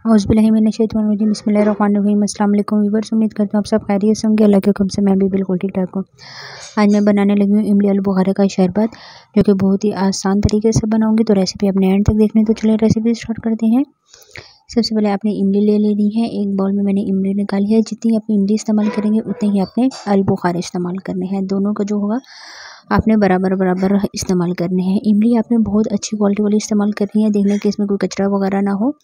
औज़ुबिल्लाहिमिनश्शैतानिर्रजीम बिस्मिल्लाहिर्रहमानिर्रहीम। अस्सलाम वालेकुम व्यूअर्स, उम्मीद करता हूँ आप सब खैरियत से होंगे। अल्लाह के हुक्म से मैं भी बिल्कुल ठीक ठाक हूँ। आज मैं बनाने लगी हूँ इमली आलू बुखारे का शरबत, जो कि बहुत ही आसान तरीके से बनाऊंगी। तो रेसिपी अपने एंड तक देखने, तो चलिए रेसिपी स्टार्ट करते हैं। सबसे पहले आपने इमली ले लेनी है। एक बाउल में मैंने इमली निकाली है। जितनी आप इमली इस्तेमाल करेंगे उतने ही आपने आलू बुखारे इस्तेमाल करने हैं। दोनों का जो होगा आपने बराबर बराबर इस्तेमाल करने हैं। इमली आपने बहुत अच्छी क्वालिटी वाली इस्तेमाल करनी है, देखने के इसमें कोई कचरा वगैरह ना हो,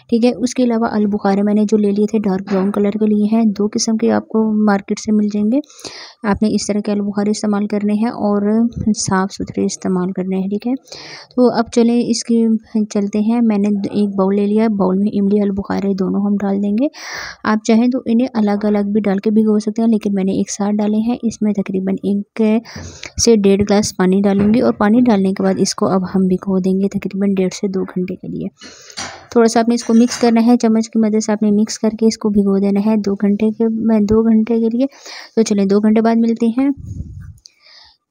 ठीक है। उसके अलावा आलू बुखारे मैंने जो ले लिए थे डार्क ब्राउन कलर के लिए हैं। 2 किस्म के आपको मार्केट से मिल जाएंगे। आपने इस तरह के आलू बुखारे इस्तेमाल करने हैं और साफ़ सुथरे इस्तेमाल करने हैं, ठीक है। तो अब चले इसकी चलते हैं। मैंने एक बाउल ले लिया, बाउल में इमली आलू बुखारे दोनों हम डाल देंगे। आप चाहें तो इन्हें अलग अलग भी डाल के भिगो सकते हैं, लेकिन मैंने एक साथ डाले हैं। इसमें तकरीबन 1 से 1.5 गिलास पानी डालूंगी और पानी डालने के बाद इसको अब हम भिगो देंगे तकरीबन 1.5 से 2 घंटे के लिए। थोड़ा सा आपने इसको मिक्स करना है, चम्मच की मदद से आपने मिक्स करके इसको भिगो देना है 2 घंटे के लिए। तो चलें 2 घंटे बाद मिलते हैं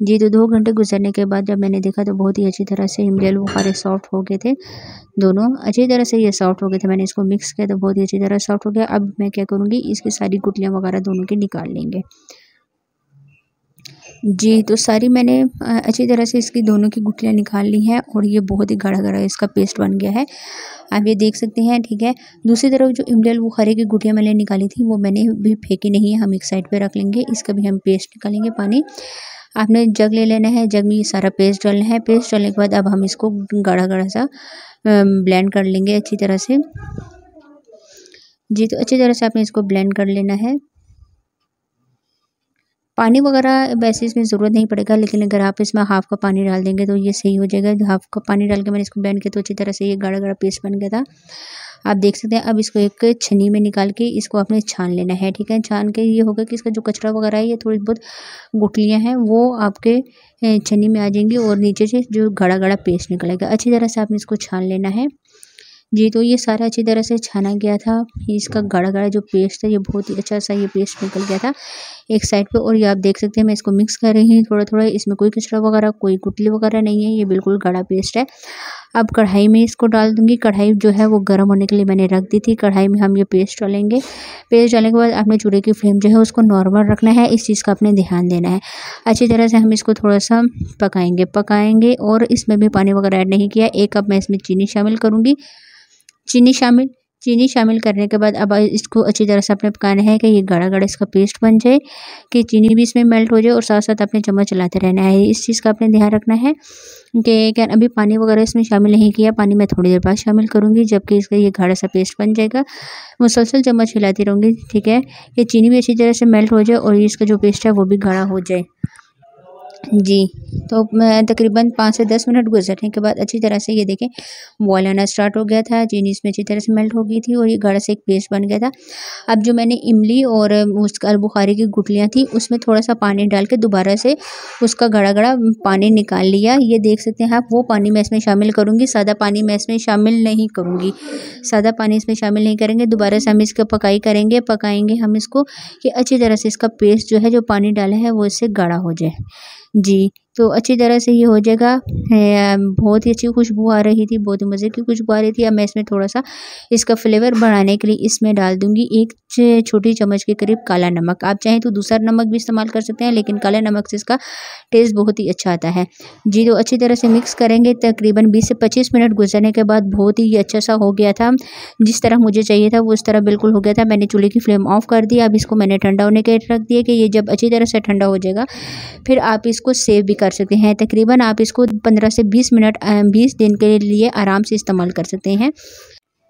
जी। तो 2 घंटे गुजरने के बाद जब मैंने देखा तो बहुत ही अच्छी तरह से इमली आलू बुखारे सॉफ्ट हो गए थे। दोनों अच्छी तरह से ये सॉफ्ट हो गए थे। मैंने इसको मिक्स किया तो बहुत ही अच्छी तरह सॉफ्ट हो गया। अब मैं क्या करूँगी, इसकी सारी गुठलियाँ वगैरह दोनों की निकाल लेंगे जी। तो सारी मैंने अच्छी तरह से इसकी दोनों की गुठलियाँ निकाल ली हैं और ये बहुत ही गाढ़ा इसका पेस्ट बन गया है। आप ये देख सकते हैं, ठीक है। दूसरी तरफ जो इमली आलू बुखारे की गुठलियाँ मैंने निकाली थी वो मैंने भी फेंकी नहीं है, हम एक साइड पे रख लेंगे। इसका भी हम पेस्ट निकालेंगे। पानी आपने जग ले लेना है, जग में ये सारा पेस्ट डालना है। पेस्ट डालने के बाद अब हम इसको गाढ़ा सा ब्लेंड कर लेंगे अच्छी तरह से जी। तो अच्छी तरह से आपने इसको ब्लेंड कर लेना है। पानी वगैरह वैसे इसमें ज़रूरत नहीं पड़ेगा, लेकिन अगर आप इसमें हाफ़ कप पानी डाल देंगे तो ये सही हो जाएगा। हाफ़ कप पानी डाल के मैंने इसको ब्लेंड किया तो अच्छी तरह से ये गाढ़ा पेस्ट बन गया था। आप देख सकते हैं। अब इसको एक छन्नी में निकाल के इसको आपने छान लेना है, ठीक है। छान के ये होगा कि इसका जो कचरा वगैरह है, ये थोड़ी बहुत गुठलियाँ हैं वो आपके छन्नी में आ जाएंगी और नीचे से जो गाढ़ा पेस्ट निकलेगा। अच्छी तरह से आपने इसको छान लेना है जी। तो ये सारा अच्छी तरह से छाना गया था। इसका गाढ़ा जो पेस्ट था ये बहुत ही अच्छा सा ये पेस्ट निकल गया था एक साइड पे। और ये आप देख सकते हैं मैं इसको मिक्स कर रही हूँ थोड़ा इसमें कोई कचरा वगैरह कोई गुठली वगैरह नहीं है, ये बिल्कुल गाढ़ा पेस्ट है। अब कढ़ाई में इसको डाल दूंगी। कढ़ाई जो है वो गर्म होने के लिए मैंने रख दी थी। कढ़ाई में हम ये पेस्ट डालेंगे। पेस्ट डालने के बाद आपने चूल्हे की फ्लेम जो है उसको नॉर्मल रखना है। इस चीज़ का आपने ध्यान देना है। अच्छी तरह से हम इसको थोड़ा सा पकाएंगे और इसमें भी पानी वगैरह ऐड नहीं किया। 1 कप मैं इसमें चीनी शामिल करूँगी। चीनी शामिल करने के बाद अब इसको अच्छी तरह से आपने पकाना है कि ये गाढ़ा इसका पेस्ट बन जाए, कि चीनी भी इसमें मेल्ट हो जाए और साथ साथ अपने चम्मच चलाते रहना है। इस चीज़ का आपने ध्यान रखना है कि क्या अभी पानी वगैरह इसमें शामिल नहीं किया। पानी मैं थोड़ी देर बाद शामिल करूँगी जबकि इसका ये गाढ़ा सा पेस्ट बन जाएगा। मुसलसल चम्मच हिलाती रहूँगी, ठीक है। ये चीनी भी अच्छी तरह से मेल्ट हो जाए और इसका जो पेस्ट है वो भी गाढ़ा हो जाए जी। तो मैं तकरीबन 5 से 10 मिनट गुजरने के बाद अच्छी तरह से ये देखें बॉयल आना स्टार्ट हो गया था। चीनी इसमें अच्छी तरह से मेल्ट हो गई थी और ये गाढ़ा से एक पेस्ट बन गया था। अब जो मैंने इमली और उसका आलू बुखारे की गुठलियाँ थी उसमें थोड़ा सा पानी डाल के दोबारा से उसका गाढ़ा पानी निकाल लिया। ये देख सकते हैं आप। वो पानी मैं इसमें शामिल करूँगी, सादा पानी मैं इसमें शामिल नहीं करूँगी। सादा पानी इसमें शामिल नहीं करेंगे। दोबारा से हम इसको पकाएंगे हम इसको कि अच्छी तरह से इसका पेस्ट जो है जो पानी डाला है वो इससे गाढ़ा हो जाए जी। तो अच्छी तरह से ये हो जाएगा। बहुत ही अच्छी खुशबू आ रही थी, बहुत ही मज़े की खुशबू आ रही थी। अब मैं इसमें थोड़ा सा इसका फ्लेवर बढ़ाने के लिए इसमें डाल दूंगी 1 छोटी चम्मच के करीब काला नमक। आप चाहें तो दूसरा नमक भी इस्तेमाल कर सकते हैं, लेकिन काला नमक से इसका टेस्ट बहुत ही अच्छा आता है जी। तो अच्छी तरह से मिक्स करेंगे। तकरीबन 20 से 25 मिनट गुजरने के बाद बहुत ही अच्छा सा हो गया था। जिस तरह मुझे चाहिए था वो उस तरह बिल्कुल हो गया था। मैंने चूल्हे की फ्लेम ऑफ कर दी। अब इसको मैंने ठंडा होने के रख दिया कि ये जब अच्छी तरह से ठंडा हो जाएगा फिर आप इसको सेव भी कर सकते हैं। तकरीबन आप इसको 15 से 20 मिनट 20 दिन के लिए आराम से इस्तेमाल कर सकते हैं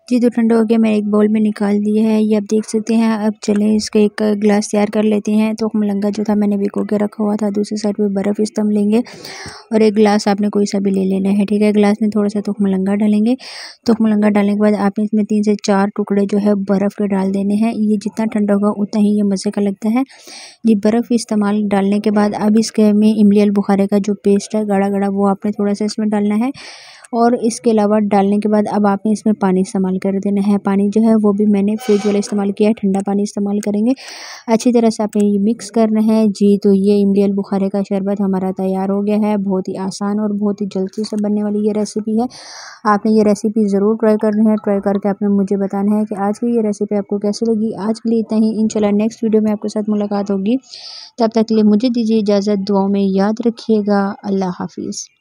जी। तो ठंडा हो गया, मैं एक बाउल में निकाल दिया है, ये आप देख सकते हैं। अब चलें इसका एक गिलास तैयार कर लेते हैं। तो मलंगा जो था मैंने भिगो के रखा हुआ था, दूसरी साइड पे बर्फ़ इस्तेमाल लेंगे और एक गिलास आपने कोई सा भी ले लेना है, ठीक है। गिलास में थोड़ा सा मलंगा डालेंगे। मलंगा डालने के बाद आपने इसमें 3 से 4 टुकड़े जो है बर्फ़ के डाल देने हैं। ये जितना ठंडा होगा उतना ही ये मज़े का लगता है जी। बर्फ़ इस्तेमाल डालने के बाद अब इसके में इमली आलू बुखारे का जो पेस्ट है गाढ़ा वो आपने थोड़ा सा इसमें डालना है और इसके अलावा डालने के बाद अब आपने इसमें पानी इस्तेमाल कर देना है। पानी जो है वो भी मैंने फ्रिज वाला इस्तेमाल किया है, ठंडा पानी इस्तेमाल करेंगे। अच्छी तरह से आपने ये मिक्स करना है जी। तो ये इमली आल बुखारे का शरबत हमारा तैयार हो गया है। बहुत ही आसान और बहुत ही जल्दी से बनने वाली ये रेसिपी है। आपने ये रेसिपी ज़रूर ट्राई करनी है। ट्राई करके आपने मुझे बताना है कि आज की ये रेसिपी आपको कैसी लगी। आज के लिए इतना ही। इंशाल्लाह नेक्स्ट वीडियो में आपके साथ मुलाकात होगी। तब तक के लिए मुझे दीजिए इजाज़त। दुआओं में याद रखिएगा। अल्लाह हाफिज़।